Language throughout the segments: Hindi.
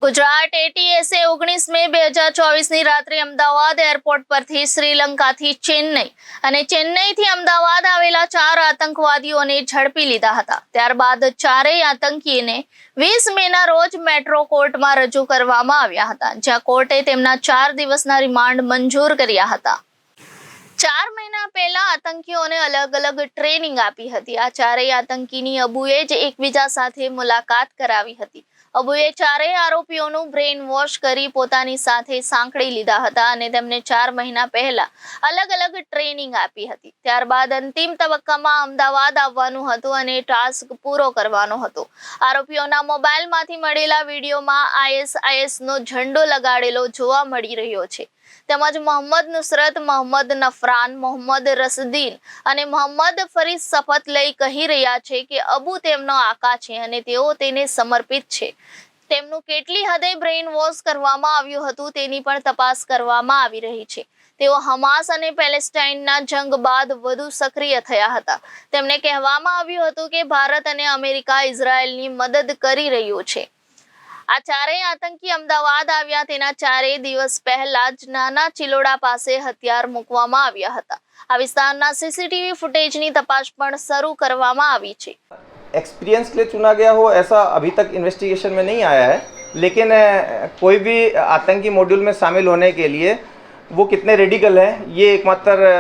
ગુજરાત એટીએસે 19 મે 2024ની રાત્રે અમદાવાદ એરપોર્ટ પરથી શ્રીલંકાથી ચેન્નઈ અને ચેન્નઈથી અમદાવાદ આવેલા 4 આતંકવાદીઓને ઝડપી લીધા હતા। ત્યારબાદ ચારેય આતંકીને 20 મેના રોજ મેટ્રો કોર્ટમાં રજૂ કરવામાં આવ્યા હતા, જ્યાં કોર્ટે તેમના 4 દિવસના રિમાન્ડ મંજૂર કર્યા હતા। 4 મહિના પહેલા આતંકીઓને અલગ અલગ ટ્રેનિંગ આપી હતી। આ ચારેય આતંકીની અબુએ જ એકબીજા સાથે મુલાકાત કરાવી હતી। અબુએ ચારેય આરોપીઓનું બ્રેઇન વોશ કરી પોતાની સાથે સાંકળી લીધા હતા અને તેમને 4 મહિના પહેલા અલગ અલગ ટ્રેનિંગ આપી હતી। ત્યારબાદ અંતિમ તબક્કામાં અમદાવાદ આવવાનું હતું અને ટાસ્ક પૂરો કરવાનો હતો। આરોપીઓના મોબાઈલમાંથી મળેલા વિડીયોમાં આઈએસઆઈએસનો ઝંડો લગાડેલો જોવા મળી રહ્યો છે। તેમજ મોહમ્મદ નુસરત, મોહમ્મદ નફરાન, મોહમ્મદ રસદીન અને મોહમ્મદ ફરીદ શપથ લઈ કહી રહ્યા છે કે અબુ તેમનો આકા છે અને તેઓ તેને સમર્પિત છે। તેમનું કેટલી હદે બ્રેઇન વોશ કરવામાં આવ્યું હતું તેની પણ તપાસ કરવામાં આવી રહી છે। તેઓ હમાસ અને પેલેસ્ટાઇનના જંગ બાદ વધુ સક્રિય થયા હતા। તેમને કહેવામાં આવ્યું હતું કે ભારત અને અમેરિકા ઇઝરાયલની મદદ કરી રહ્યું છે। આ ચારેય આતંકી અમદાવાદ આવ્યા તેના 4 દિવસ પહેલા જ નાના ચિલોડા પાસે હથિયાર મૂકવામાં આવ્યા હતા। આ વિસ્તારના સીસીટીવી ફૂટેજની તપાસ પણ શરૂ કરવામાં આવી છે। एक्सपीरियंस के लिए चुना गया हो ऐसा अभी तक इन्वेस्टिगेशन में नहीं आया है, लेकिन कोई भी आतंकी मॉड्यूल में शामिल होने के लिए वो कितने रेडिकल है ये एकमात्र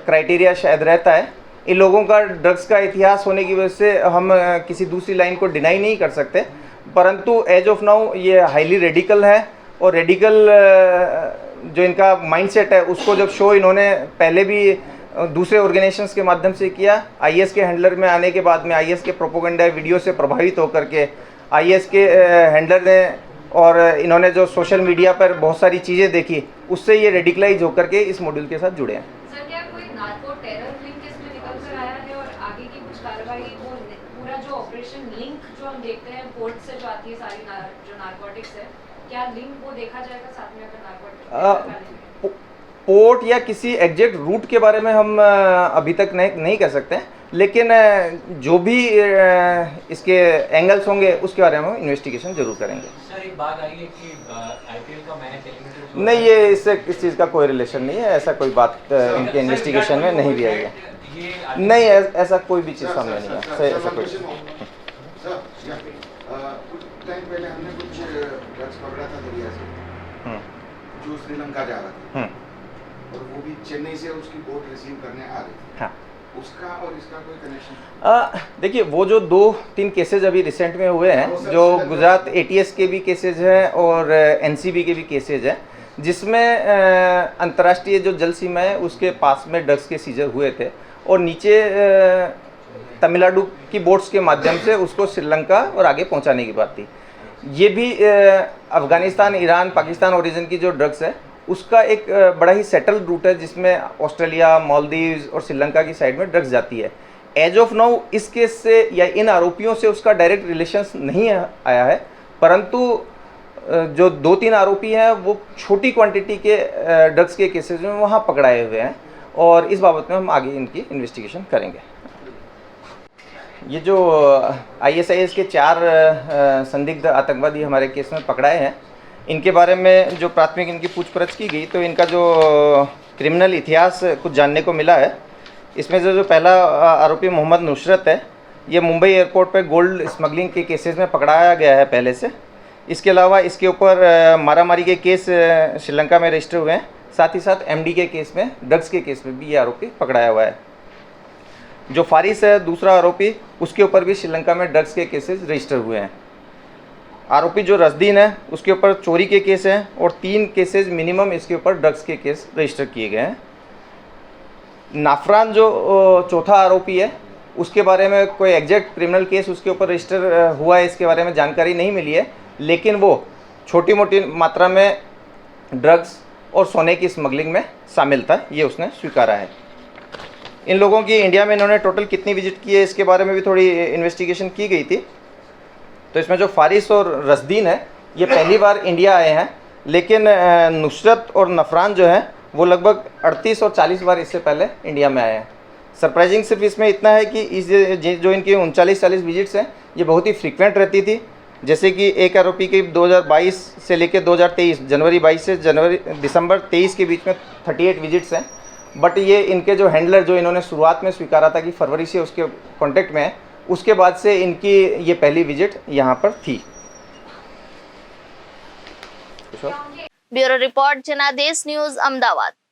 क्राइटेरिया शायद रहता है। इन लोगों का ड्रग्स का इतिहास होने की वजह से हम किसी दूसरी लाइन को डिनाई नहीं कर सकते, परंतु एज ऑफ नाउ ये हाईली रेडिकल है और रेडिकल जो इनका माइंडसेट है उसको जब शो इन्होंने पहले भी दूसरे ऑर्गेनाइजेशंस के माध्यम से किया। आईएस के हैंडलर में आने के बाद में आईएस के प्रोपोगंडा वीडियो से प्रभावित होकर के आईएस के हैंडलर ने और इन्होंने जो सोशल मीडिया पर बहुत सारी चीज़ें देखी उससे ये रेडिकलाइज होकर के इस मॉड्यूल के साथ जुड़े हैं। सर, क्या कोई नार्को टेरर लिंक इसमें निकल कर आया है और आगे की कुछ कार्रवाई वो पूरा जो ऑपरेशन लिंक जो हम देखते हैं पोर्ट से जो आती है सारी जो नार्कोटिक्स है, क्या लिंक वो देखा जाएगा साथ में अगर नार्कोटिक्स पोर्ट या किसी एग्जैक्ट रूट के बारे में हम अभी तक नहीं कह सकते हैं, लेकिन जो भी इसके एंगल्स होंगे उसके बारे में हम इन्वेस्टिगेशन जरूर करेंगे। सर, एक बात आई है कि आईपीएल का मैंने किलोमीटर नहीं, ये इससे इस चीज़ का कोई रिलेशन नहीं है। ऐसा कोई बात इनके इन्वेस्टिगेशन में नहीं भी आई है। नहीं, ऐसा कोई भी चीज़ सामने नहीं है। ऐसा कोई कुछ टाइम पहले हमने कुछ ड्रग्स पकड़ा था दरिया से जो श्रीलंका जा रहा था और वो भी चेन्नई से उसकी बोट रिसीव करने आ रही थी। हाँ, उसका और इसका कोई कनेक्शन? देखिए, वो जो 2-3 केसेज अभी रिसेंट में हुए हैं, जो गुजरात एटीएस के भी केसेज हैं और एनसीबी के भी केसेज हैं, जिसमें अंतर्राष्ट्रीय जो जल सीमा है उसके पास में ड्रग्स के सीजर हुए थे और नीचे तमिलनाडु की बोट्स के माध्यम से उसको श्रीलंका और आगे पहुंचाने की बात थी। ये भी अफ़गानिस्तान, ईरान, पाकिस्तान ओरिजिन की जो ड्रग्स है उसका एक बड़ा ही सेटल रूट है, जिसमें ऑस्ट्रेलिया, मालदीव्स और श्रीलंका की साइड में ड्रग्स जाती है। एज ऑफ नाउ इस केस से या इन आरोपियों से उसका डायरेक्ट रिलेशंस नहीं आया है, परंतु जो 2-3 आरोपी हैं वो छोटी क्वांटिटी के ड्रग्स के केसेस में वहाँ पकड़ाए हुए हैं और इस बाबत में हम आगे इनकी इन्वेस्टिगेशन करेंगे। ये जो आईएसआईएस के 4 संदिग्ध आतंकवादी हमारे केस में पकड़ाए हैं, इनके बारे में जो प्राथमिक इनकी पूछपरछ की गई तो इनका जो क्रिमिनल इतिहास कुछ जानने को मिला है। इसमें जो पहला आरोपी मोहम्मद नुसरत है, ये मुंबई एयरपोर्ट पर गोल्ड स्मगलिंग के केसेस में पकड़ाया गया है पहले से। इसके अलावा इसके ऊपर मारामारी के केस श्रीलंका में रजिस्टर हुए हैं। साथ ही साथ एमडी के केस में, ड्रग्स के केस में भी ये आरोपी पकड़ाया हुआ है। जो फारिस है दूसरा आरोपी, उसके ऊपर भी श्रीलंका में ड्रग्स के केसेस रजिस्टर हुए हैं। आरोपी जो रसदीन है उसके ऊपर चोरी के केस हैं और 3 केसेस मिनिमम इसके ऊपर ड्रग्स के केस रजिस्टर किए गए हैं। नाफरान जो चौथा आरोपी है उसके बारे में कोई एग्जैक्ट क्रिमिनल केस उसके ऊपर रजिस्टर हुआ है, इसके बारे में जानकारी नहीं मिली है, लेकिन वो छोटी मोटी मात्रा में ड्रग्स और सोने की स्मगलिंग में शामिल था, ये उसने स्वीकारा है। इन लोगों की इंडिया में इन्होंने टोटल कितनी विजिट की है इसके बारे में भी थोड़ी इन्वेस्टिगेशन की गई थी। तो इसमें जो फारिस और रसदीन है ये पहली बार इंडिया आए हैं, लेकिन नुसरत और नफरान जो है वो लगभग 38 और 40 बार इससे पहले इंडिया में आए हैं। सरप्राइजिंग सिर्फ इसमें इतना है कि इस जो इनकी 39-40 विजिट्स हैं ये बहुत ही फ्रीक्वेंट रहती थी, जैसे कि एक आरोपी की 2022 से लेकर 2023 जनवरी 22 से दिसंबर 23 के बीच में 38 विजिट्स हैं। बट ये इनके जो हैंडलर जो इन्होंने शुरुआत में स्वीकारा था कि फरवरी से उसके कांटेक्ट में है, उसके बाद से इनकी ये पहली विजिट यहाँ पर थी। ब्यूरो रिपोर्ट जनादेश न्यूज़ अमदावाद।